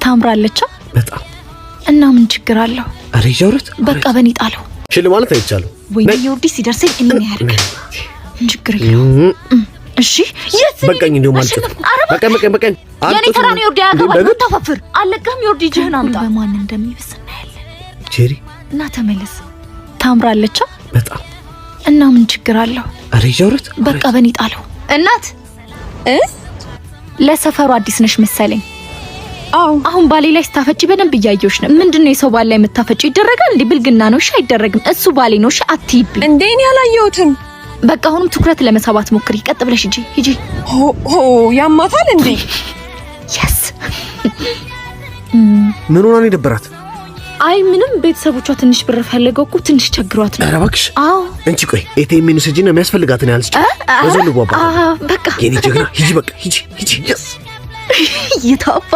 ታምራለች በጣም እና ምን ችግር አለው? አሬ ጆርት በቃ በኔ ጣለው ሽልማት አይቻለው ወይ ዮርዲ ሲደርሰኝ እኔ ያርግ ችግር የለው እሺ በቃኝ እንደው ማለት በቃኝ የኔ ተራኔ ዮርዲ ያጋባል ተፈፍር አለቀም ዮርዲ ጅህን አምጣ በማን እንደሚበስና ያለ ጄሪ እና ተመለስ ታምራለች በጣም እና ምን ችግር አለው? አሬ ጆርት በቃ በኔ ጣለው እናት ለሰፈሩ አዲስ ነሽ መሰለኝ አሁን ባሌ ላይ ስታፈጪ በደንብ እያየሁሽ ነው ምንድነው የሰው ባል ላይ መታፈጪ ይደረጋል እንዴ ብልግና ነው እሺ አይደረግም እሱ ባሌ ነው እሺ አትይብኝ እንዴ እኔ አላየሁትም በቃ አሁንም ትኩረት ለመሳባት ሞክሪ ቀጥ ብለሽ ሂጂ ሆ ያማታል እንዴ yes ምን ሆነ ደብራት አይ ምንም ቤተሰቦቿ ትንሽ ብር ፈልገው እኮ ትንሽ ቸግሯት ነው ኧረ እባክሽ አዎ እንቺ ቆይ ኤቲኤም ሚኒስጂና የሚያስፈልጋትን ያልሽ በዘሉ ጓባ በቃ የኔ ጀግና ሂጂ በቃ ሂጂ yes ይታፋ